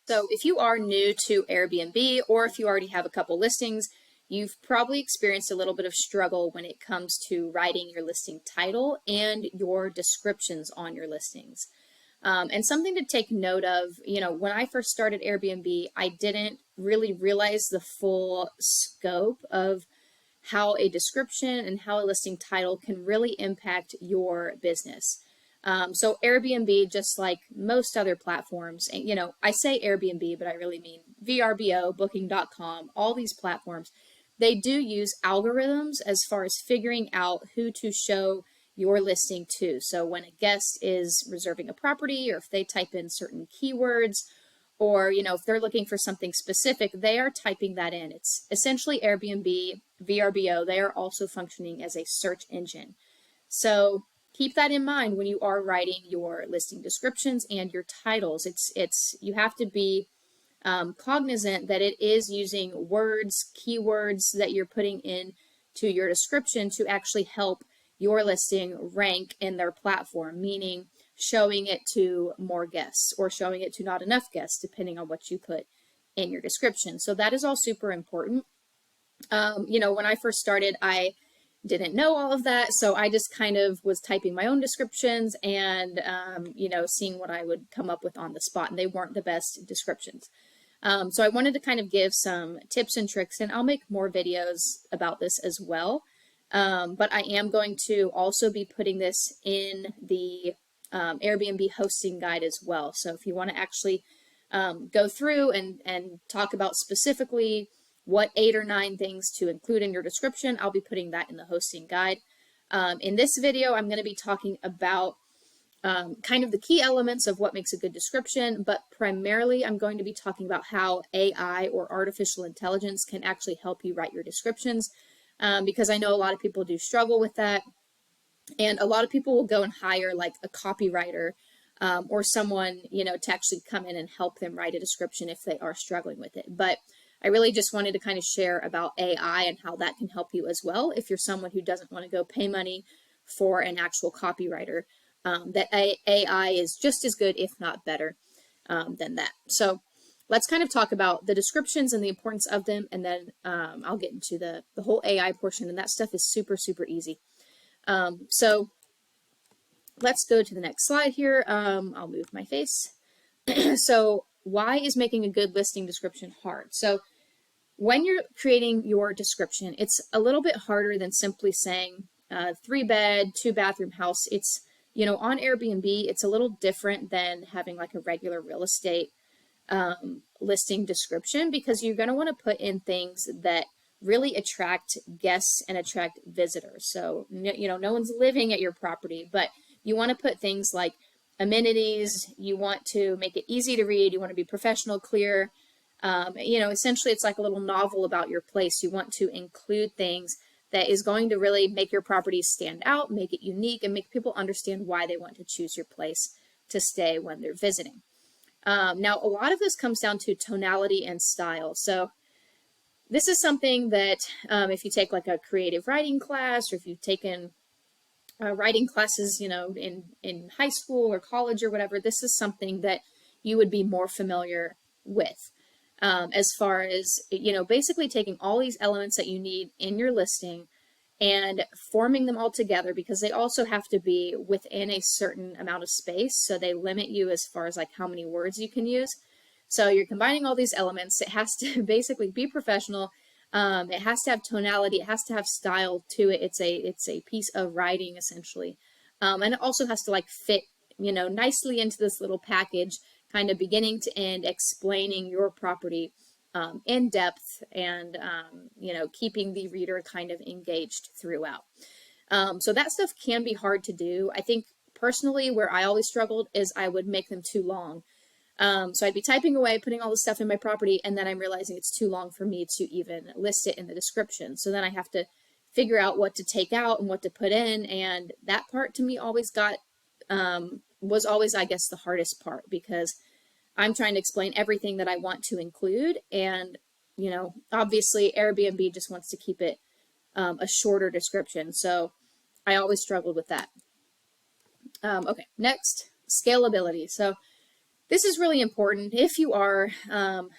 So if you are new to Airbnb, or if you already have a couple listings, you've probably experienced a little bit of struggle when it comes to writing your listing title and your descriptions on your listings. And something to take note of, when I first started Airbnb, I didn't really realize the full scope of how a description and how a listing title can really impact your business. So Airbnb, just like most other platforms, and I say Airbnb, but I really mean VRBO, Booking.com, all these platforms, they do use algorithms as far as figuring out who to show your listing to. So when a guest is reserving a property, or if they type in certain keywords, or if they're looking for something specific, they are typing that in. It's essentially Airbnb, VRBO. They are also functioning as a search engine. So keep that in mind when you are writing your listing descriptions and your titles. You have to be cognizant that it is using words, keywords that you're putting in to your description to actually help your listing rank in their platform, meaning showing it to more guests or showing it to not enough guests, depending on what you put in your description. So that is all super important. When I first started, I didn't know all of that. So I just kind of was typing my own descriptions and, seeing what I would come up with on the spot. And they weren't the best descriptions. So I wanted to kind of give some tips and tricks, and I'll make more videos about this as well. But I am going to also be putting this in the Airbnb hosting guide as well. So if you want to actually go through and talk about specifically what 8 or 9 things to include in your description, I'll be putting that in the hosting guide. In this video, I'm going to be talking about kind of the key elements of what makes a good description, but primarily I'm going to be talking about how AI or artificial intelligence can actually help you write your descriptions, because I know a lot of people do struggle with that. And a lot of people will go and hire like a copywriter or someone, to actually come in and help them write a description if they are struggling with it. But I really just wanted to kind of share about AI and how that can help you as well. If you're someone who doesn't want to go pay money for an actual copywriter, that AI is just as good, if not better, than that. So let's kind of talk about the descriptions and the importance of them. And then I'll get into the whole AI portion, and that stuff is super, super easy. So let's go to the next slide here. I'll move my face. So why is making a good listing description hard? So when you're creating your description, it's a little bit harder than simply saying 3-bed, 2-bathroom house. It's, on Airbnb, it's a little different than having like a regular real estate listing description, because you're going to want to put in things that really attract guests and attract visitors. So, no one's living at your property, but you want to put things like amenities. You want to make it easy to read. You want to be professional, clear. Essentially it's like a little novel about your place. You want to include things that is going to really make your property stand out, make it unique, and make people understand why they want to choose your place to stay when they're visiting. Now, a lot of this comes down to tonality and style. So this is something that if you take like a creative writing class, or if you've taken writing classes, in high school or college or whatever, this is something that you would be more familiar with. As far as, basically taking all these elements that you need in your listing and forming them all together, because they also have to be within a certain amount of space. So they limit you as far as like how many words you can use. So you're combining all these elements. It has to basically be professional. It has to have tonality. It has to have style to it. It's a piece of writing essentially. And it also has to like fit, nicely into this little package, kind of beginning to end, explaining your property in depth, and, keeping the reader kind of engaged throughout. So that stuff can be hard to do. I think personally where I always struggled is I would make them too long. So I'd be typing away, putting all this stuff in my property, and then I'm realizing it's too long for me to even list it in the description. So then I have to figure out what to take out and what to put in. And that part to me always was always, I guess, the hardest part, because I'm trying to explain everything that I want to include. And, obviously Airbnb just wants to keep it a shorter description. So I always struggled with that. Okay, next, scalability. So This is really important if you are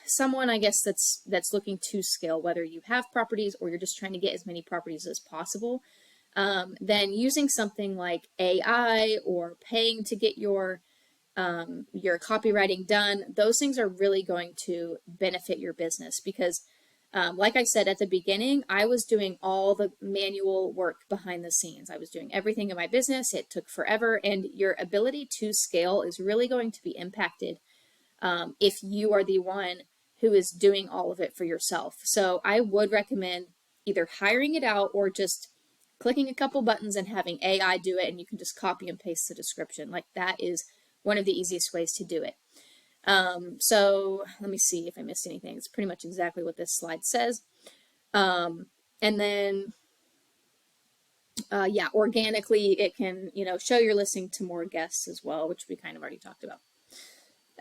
someone, I guess, that's looking to scale, whether you have properties or you're just trying to get as many properties as possible. Then using something like AI or paying to get your copywriting done, those things are really going to benefit your business because, like I said at the beginning, I was doing all the manual work behind the scenes. I was doing everything in my business. It took forever, and your ability to scale is really going to be impacted if you are the one who is doing all of it for yourself. So I would recommend either hiring it out or just clicking a couple buttons and having AI do it, and you can just copy and paste the description. Like that is one of the easiest ways to do it. So let me see if I missed anything. It's pretty much exactly what this slide says. And then, yeah, organically it can, show your listing to more guests as well, which we kind of already talked about.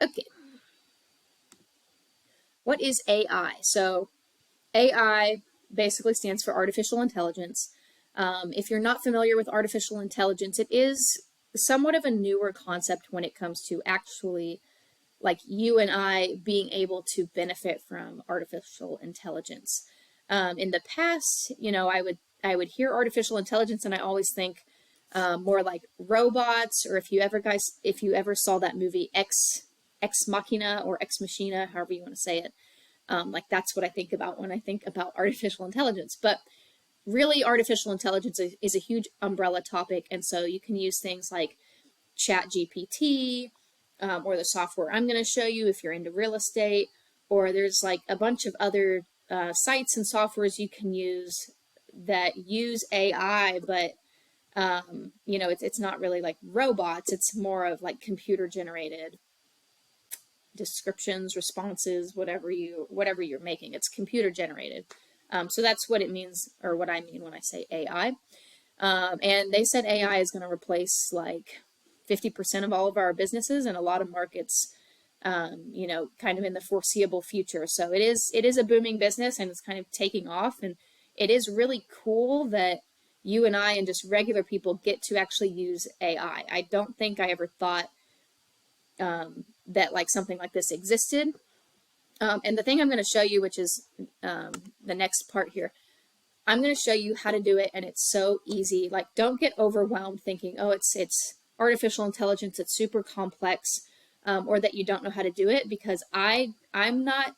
Okay. What is AI? So AI basically stands for artificial intelligence. If you're not familiar with artificial intelligence, it is somewhat of a newer concept when it comes to actually like you and I being able to benefit from artificial intelligence. In the past, I would hear artificial intelligence and I always think more like robots, or if you ever saw that movie Ex Machina or Ex Machina, however you want to say it, like that's what I think about when I think about artificial intelligence. But really, artificial intelligence is a huge umbrella topic, and so you can use things like Chat GPT, or the software I'm going to show you if you're into real estate, or there's like a bunch of other sites and softwares you can use that use AI, but it's not really like robots. It's more of like computer generated descriptions, responses, whatever you're making. It's computer generated. So that's what it means, or what I mean when I say AI. And they said AI is going to replace like 50% of all of our businesses in a lot of markets, kind of in the foreseeable future. So it is a booming business, and it's kind of taking off. And it is really cool that you and I and just regular people get to actually use AI. I don't think I ever thought that like something like this existed. And the thing I'm going to show you, which is the next part here, I'm going to show you how to do it, and it's so easy. Like, don't get overwhelmed thinking, oh, it's artificial intelligence, it's super complex, or that you don't know how to do it, because I'm not,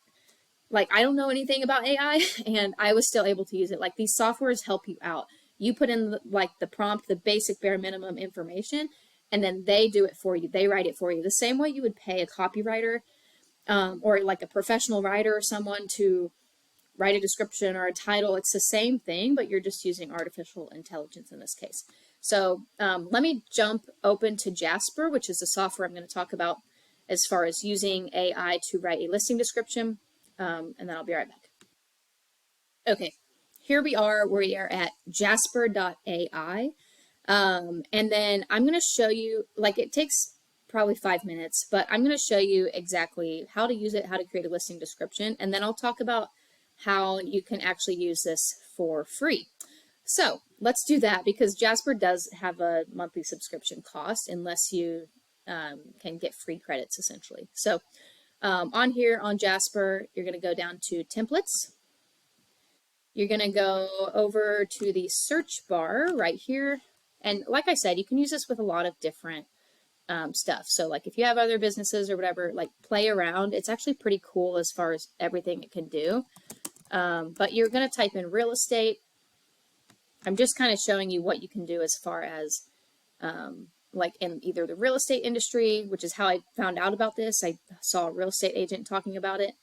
like, I don't know anything about AI, and I was still able to use it. Like, these softwares help you out. You put in, like, the prompt, the basic bare minimum information, and then they do it for you. They write it for you. The same way you would pay a copywriter, or like a professional writer or someone to write a description or a title. It's the same thing, but you're just using artificial intelligence in this case. So let me jump open to Jasper, which is the software I'm going to talk about as far as using AI to write a listing description, and then I'll be right back. Okay, here we are at jasper.ai, and then I'm going to show you, like, it takes probably 5 minutes, but I'm going to show you exactly how to use it, how to create a listing description, and then I'll talk about how you can actually use this for free. So let's do that, because Jasper does have a monthly subscription cost unless you can get free credits, essentially. So on here on Jasper, you're going to go down to templates. You're going to go over to the search bar right here. And like I said, you can use this with a lot of different stuff. So like if you have other businesses or whatever, like play around. It's actually pretty cool as far as everything it can do. But you're going to type in real estate. I'm just kind of showing you what you can do as far as like in either the real estate industry, which is how I found out about this. I saw a real estate agent talking about it.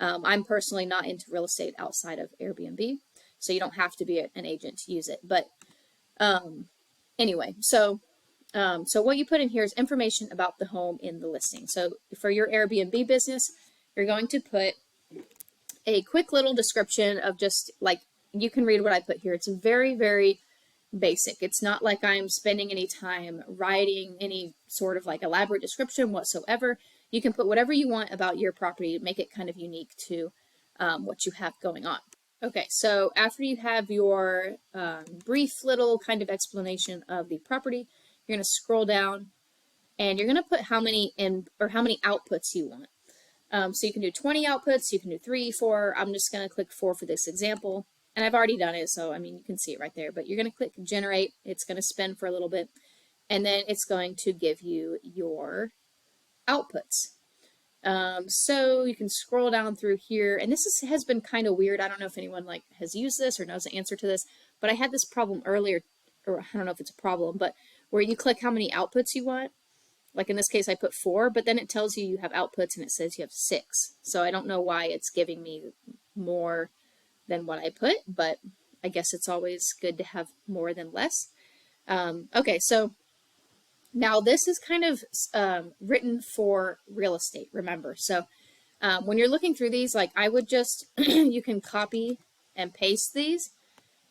I'm personally not into real estate outside of Airbnb, so you don't have to be an agent to use it. But anyway, so what you put in here is information about the home in the listing. So for your Airbnb business, you're going to put a quick little description of just like, you can read what I put here. It's very, very basic. It's not like I'm spending any time writing any sort of like elaborate description whatsoever. You can put whatever you want about your property, make it kind of unique to what you have going on. Okay, so after you have your brief little kind of explanation of the property, you're going to scroll down and you're going to put how many in or how many outputs you want. So you can do 20 outputs, you can do 3, 4. I'm just going to click 4 for this example. And I've already done it, so I mean, you can see it right there. But you're going to click generate. It's going to spin for a little bit. And then it's going to give you your outputs. So you can scroll down through here. And has been kind of weird. I don't know if anyone has used this or knows the answer to this. But I had this problem earlier, or I don't know if it's a problem, but where you click how many outputs you want. Like in this case, I put 4, but then it tells you have outputs and it says you have 6. So I don't know why it's giving me more than what I put, but I guess it's always good to have more than less. Okay, so now this is kind of written for real estate, remember. So when you're looking through these, I would just, you can copy and paste these,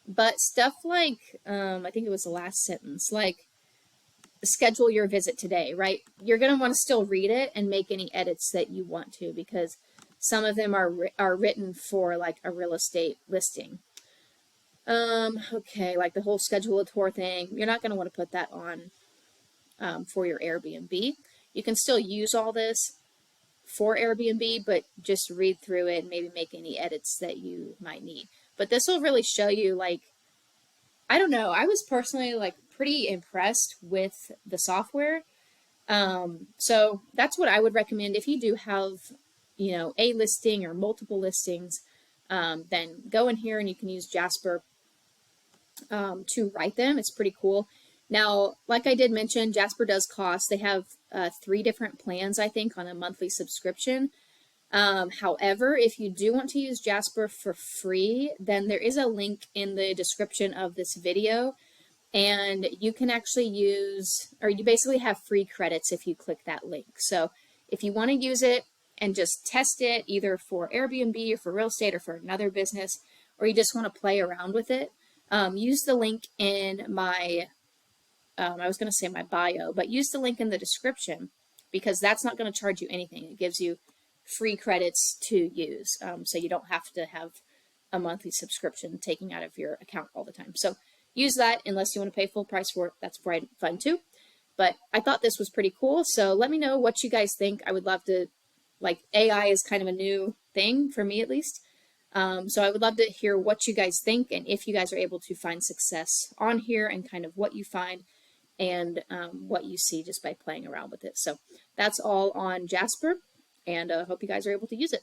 but stuff I think it was the last sentence, schedule your visit today, right? You're going to want to still read it and make any edits that you want to, because some of them are written for a real estate listing. Okay, the whole schedule a tour thing, you're not going to want to put that on for your Airbnb. You can still use all this for Airbnb, but just read through it and maybe make any edits that you might need. But this will really show you I don't know. I was personally pretty impressed with the software. So that's what I would recommend if you do have, a listing or multiple listings. Then go in here and you can use Jasper to write them. It's pretty cool. Now, like I did mention, Jasper does cost. They have 3 different plans, I think, on a monthly subscription. However, if you do want to use Jasper for free, then there is a link in the description of this video, and you can actually use, or you basically have free credits if you click that link. So if you want to use it and just test it either for Airbnb or for real estate or for another business, or you just want to play around with it, use the link in my, I was going to say my bio, but use the link in the description, because that's not going to charge you anything. It gives you free credits to use, so you don't have to have a monthly subscription taking out of your account all the time. So use that unless you want to pay full price for it. That's fun too. But I thought this was pretty cool. So let me know what you guys think. I would love to, AI is kind of a new thing for me at least. So I would love to hear what you guys think, and if you guys are able to find success on here, and kind of what you find and what you see just by playing around with it. So that's all on Jasper, and I hope you guys are able to use it.